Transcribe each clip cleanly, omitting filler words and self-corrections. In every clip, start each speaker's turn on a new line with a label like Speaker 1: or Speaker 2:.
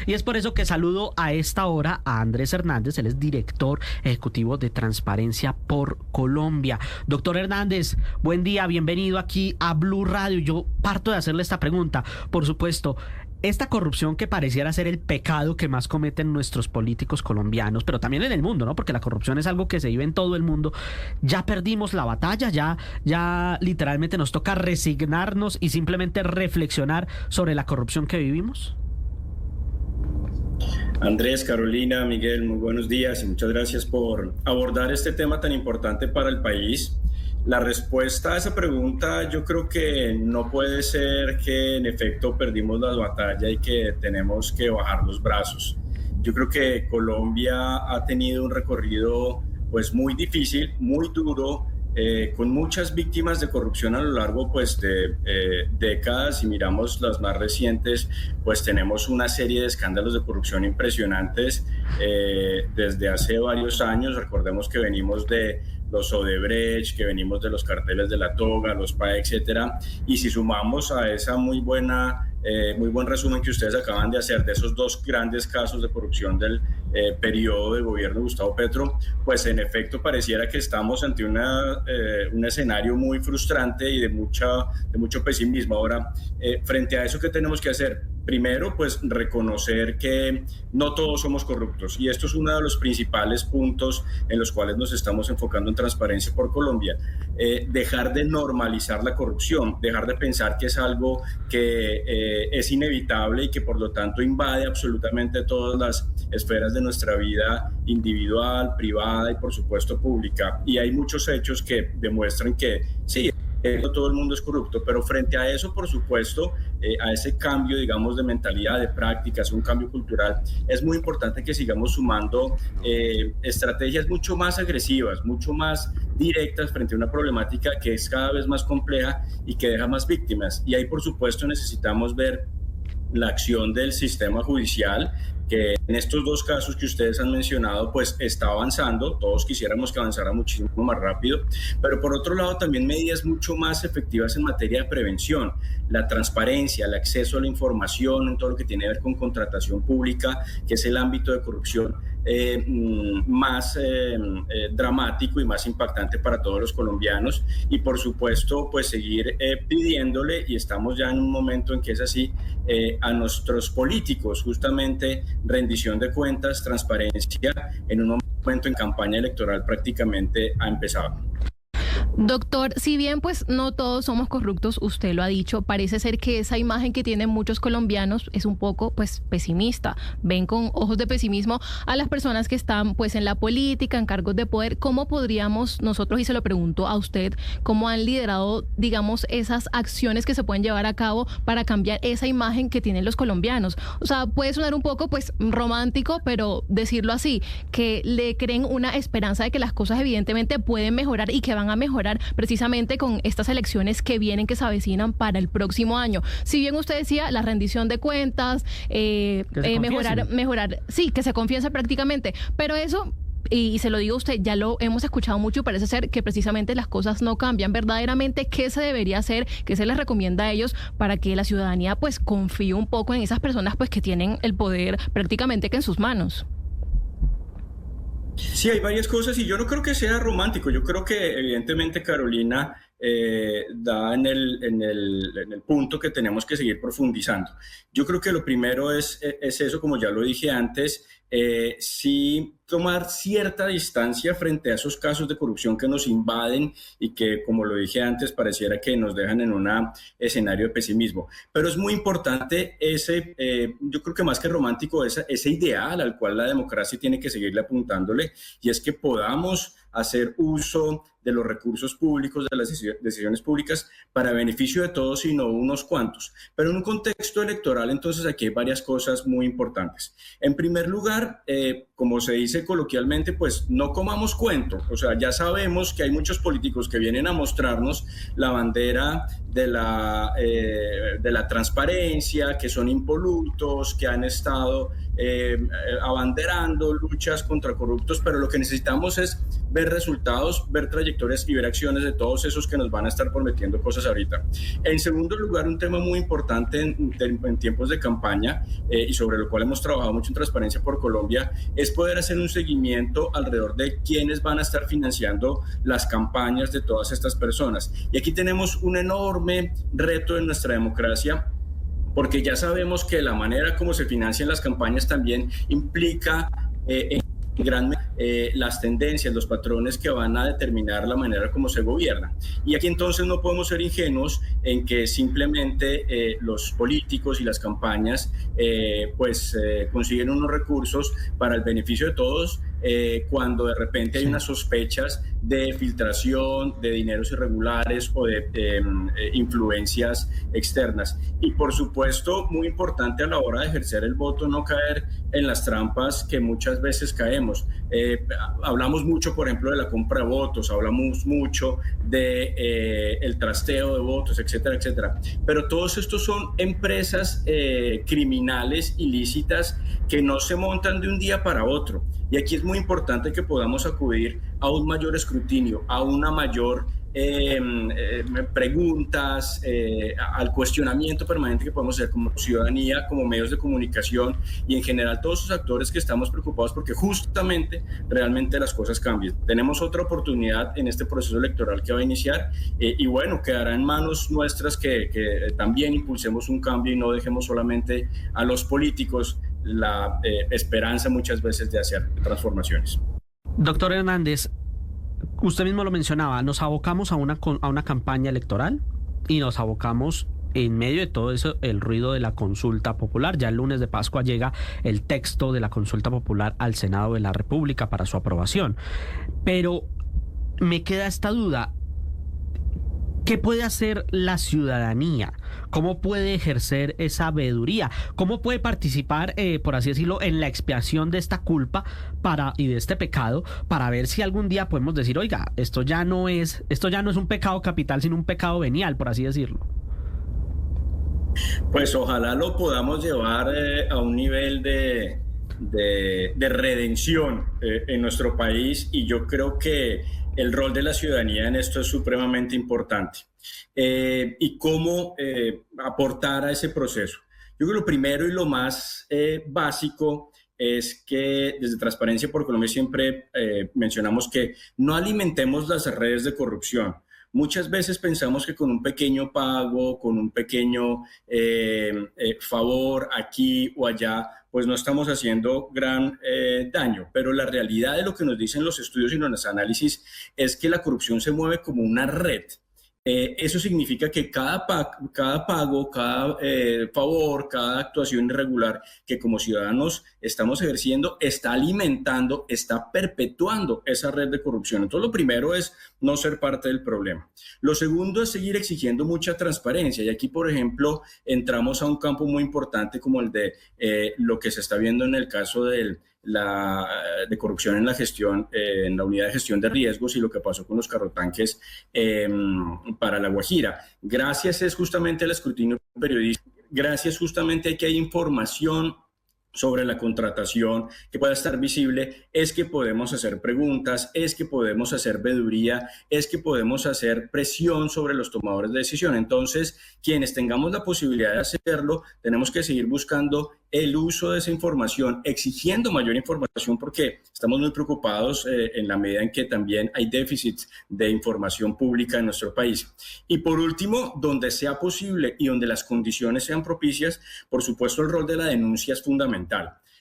Speaker 1: Y es por eso que saludo a esta hora a Andrés Hernández, él es director ejecutivo de Transparencia por Colombia. Doctor Hernández, buen día, bienvenido aquí a Blue Radio. Yo parto de hacerle esta pregunta. Por supuesto, esta corrupción que pareciera ser el pecado que más cometen nuestros políticos colombianos, pero también en el mundo, ¿no? Porque la corrupción es algo que se vive en todo el mundo. Ya perdimos la batalla, ya literalmente nos toca resignarnos y simplemente reflexionar sobre la corrupción que vivimos.
Speaker 2: Andrés, Carolina, Miguel, muy buenos días y muchas gracias por abordar este tema tan importante para el país. La respuesta a esa pregunta yo creo que no puede ser que en efecto perdimos la batalla y que tenemos que bajar los brazos. Yo creo que Colombia ha tenido un recorrido pues muy difícil, muy duro, con muchas víctimas de corrupción a lo largo pues de décadas. Si miramos las más recientes, pues tenemos una serie de escándalos de corrupción impresionantes desde hace varios años. Recordemos que venimos de los Odebrecht, que venimos de los carteles de la toga, los PAE, etcétera. Y si sumamos a esa muy buen resumen que ustedes acaban de hacer de esos dos grandes casos de corrupción del periodo de gobierno de Gustavo Petro, pues en efecto pareciera que estamos ante un escenario muy frustrante y de mucho pesimismo. Ahora, frente a eso, ¿qué tenemos que hacer? Primero, pues reconocer que no todos somos corruptos, y esto es uno de los principales puntos en los cuales nos estamos enfocando en Transparencia por Colombia. Dejar de normalizar la corrupción, dejar de pensar que es algo que es inevitable y que por lo tanto invade absolutamente todas las esferas de nuestra vida individual, privada y por supuesto pública. Y hay muchos hechos que demuestran que sí, no todo el mundo es corrupto, pero frente a eso, por supuesto, a ese cambio, digamos, de mentalidad, de prácticas, un cambio cultural, es muy importante que sigamos sumando estrategias mucho más agresivas, mucho más directas frente a una problemática que es cada vez más compleja y que deja más víctimas. Y ahí, por supuesto, necesitamos ver la acción del sistema judicial, que en estos dos casos que ustedes han mencionado, pues está avanzando. Todos quisiéramos que avanzara muchísimo más rápido, pero por otro lado también medidas mucho más efectivas en materia de prevención, la transparencia, el acceso a la información en todo lo que tiene que ver con contratación pública, que es el ámbito de corrupción más dramático y más impactante para todos los colombianos. Y por supuesto pues seguir pidiéndole, y estamos ya en un momento en que es así, a nuestros políticos justamente rendición de cuentas, transparencia, en un momento en campaña electoral prácticamente ha empezado.
Speaker 3: Doctor, si bien pues no todos somos corruptos, usted lo ha dicho, parece ser que esa imagen que tienen muchos colombianos es un poco pues pesimista. Ven con ojos de pesimismo a las personas que están pues en la política, en cargos de poder. ¿Cómo podríamos nosotros, y se lo pregunto a usted, cómo han liderado, digamos, esas acciones que se pueden llevar a cabo para cambiar esa imagen que tienen los colombianos? O sea, puede sonar un poco pues romántico, pero decirlo así, que le creen una esperanza de que las cosas evidentemente pueden mejorar y que van a mejorar precisamente con estas elecciones que vienen, que se avecinan para el próximo año. Si bien usted decía la rendición de cuentas, mejorar, sí, que se confiese prácticamente, pero eso, y se lo digo a usted, ya lo hemos escuchado mucho y parece ser que precisamente las cosas no cambian. Verdaderamente, ¿qué se debería hacer? ¿Qué se les recomienda a ellos para que la ciudadanía pues confíe un poco en esas personas pues que tienen el poder prácticamente que en sus manos?
Speaker 2: Sí, hay varias cosas y yo no creo que sea romántico. Yo creo que evidentemente Carolina da en el punto que tenemos que seguir profundizando. Yo creo que lo primero es eso, como ya lo dije antes, sí tomar cierta distancia frente a esos casos de corrupción que nos invaden y que, como lo dije antes, pareciera que nos dejan en un escenario de pesimismo. Pero es muy importante yo creo que más que romántico, ese ideal al cual la democracia tiene que seguirle apuntándole, y es que podamos hacer uso de los recursos públicos, de las decisiones públicas para beneficio de todos y no unos cuantos. Pero en un contexto electoral, entonces aquí hay varias cosas muy importantes. En primer lugar, como se dice coloquialmente, pues no comamos cuento. O sea, ya sabemos que hay muchos políticos que vienen a mostrarnos la bandera de la transparencia, que son impolutos, que han estado abanderando luchas contra corruptos, pero lo que necesitamos es ver resultados, ver trayectorias y ver acciones de todos esos que nos van a estar prometiendo cosas ahorita. En segundo lugar, un tema muy importante en tiempos de campaña y sobre lo cual hemos trabajado mucho en Transparencia por Colombia es poder hacer un seguimiento alrededor de quiénes van a estar financiando las campañas de todas estas personas. Y aquí tenemos un enorme reto en nuestra democracia, porque ya sabemos que la manera como se financian las campañas también implica las tendencias, los patrones que van a determinar la manera como se gobierna. Y aquí entonces no podemos ser ingenuos en que simplemente los políticos y las campañas consiguen unos recursos para el beneficio de todos cuando de repente hay unas sospechas de filtración, de dineros irregulares o de influencias externas. Y por supuesto, muy importante a la hora de ejercer el voto, no caer en las trampas que muchas veces caemos. Hablamos mucho, por ejemplo, de la compra de votos, hablamos mucho de el trasteo de votos, etcétera, etcétera. Pero todos estos son empresas criminales ilícitas que no se montan de un día para otro. Y aquí es muy importante que podamos acudir a un mayor escrutinio, a una mayor preguntas, al cuestionamiento permanente que podemos hacer como ciudadanía, como medios de comunicación y en general todos esos actores que estamos preocupados porque justamente realmente las cosas cambian. Tenemos otra oportunidad en este proceso electoral que va a iniciar y bueno, quedará en manos nuestras que también impulsemos un cambio y no dejemos solamente a los políticos la esperanza muchas veces de hacer transformaciones.
Speaker 1: Doctor Hernández, usted mismo lo mencionaba, nos abocamos a una campaña electoral y nos abocamos en medio de todo eso el ruido de la consulta popular. Ya el lunes de Pascua llega el texto de la consulta popular al Senado de la República para su aprobación. Pero me queda esta duda. ¿Qué puede hacer la ciudadanía? ¿Cómo puede ejercer esa veeduría? ¿Cómo puede participar, por así decirlo, en la expiación de esta culpa y de este pecado para ver si algún día podemos decir, oiga, esto ya no es un pecado capital, sino un pecado venial, por así decirlo?
Speaker 2: Pues ojalá lo podamos llevar a un nivel de redención en nuestro país y yo creo que el rol de la ciudadanía en esto es supremamente importante. ¿Y cómo aportar a ese proceso? Yo creo que lo primero y lo más básico es que desde Transparencia por Colombia siempre mencionamos que no alimentemos las redes de corrupción. Muchas veces pensamos que con un pequeño pago, con un pequeño favor aquí o allá, pues no estamos haciendo gran daño. Pero la realidad de lo que nos dicen los estudios y los análisis es que la corrupción se mueve como una red. Eso significa que cada pago, cada favor, cada actuación irregular que como ciudadanos estamos ejerciendo está alimentando, está perpetuando esa red de corrupción. Entonces, lo primero es no ser parte del problema. Lo segundo es seguir exigiendo mucha transparencia. Y aquí, por ejemplo, entramos a un campo muy importante como el de lo que se está viendo en el caso de corrupción en la gestión, en la unidad de gestión de riesgos y lo que pasó con los carrotanques para La Guajira. Gracias es justamente al escrutinio periodístico, gracias justamente a que hay información sobre la contratación que pueda estar visible, es que podemos hacer preguntas, es que podemos hacer veeduría, es que podemos hacer presión sobre los tomadores de decisión. Entonces, quienes tengamos la posibilidad de hacerlo, tenemos que seguir buscando el uso de esa información, exigiendo mayor información porque estamos muy preocupados en la medida en que también hay déficits de información pública en nuestro país. Y por último, donde sea posible y donde las condiciones sean propicias, por supuesto el rol de la denuncia es fundamental.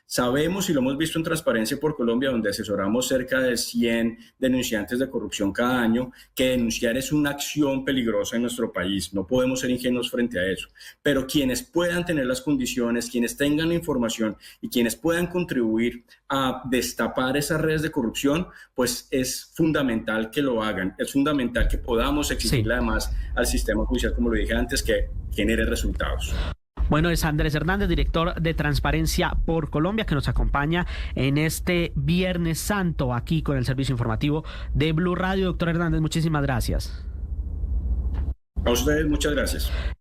Speaker 2: Sabemos y lo hemos visto en Transparencia por Colombia, donde asesoramos cerca de 100 denunciantes de corrupción cada año, que denunciar es una acción peligrosa en nuestro país. No podemos ser ingenuos frente a eso. Pero quienes puedan tener las condiciones, quienes tengan la información y quienes puedan contribuir a destapar esas redes de corrupción, pues es fundamental que lo hagan. Es fundamental que podamos exigirle además al sistema judicial, como lo dije antes, que genere resultados.
Speaker 1: Bueno, es Andrés Hernández, director de Transparencia por Colombia, que nos acompaña en este Viernes Santo aquí con el servicio informativo de Blue Radio. Doctor Hernández, muchísimas gracias.
Speaker 2: A ustedes, muchas gracias.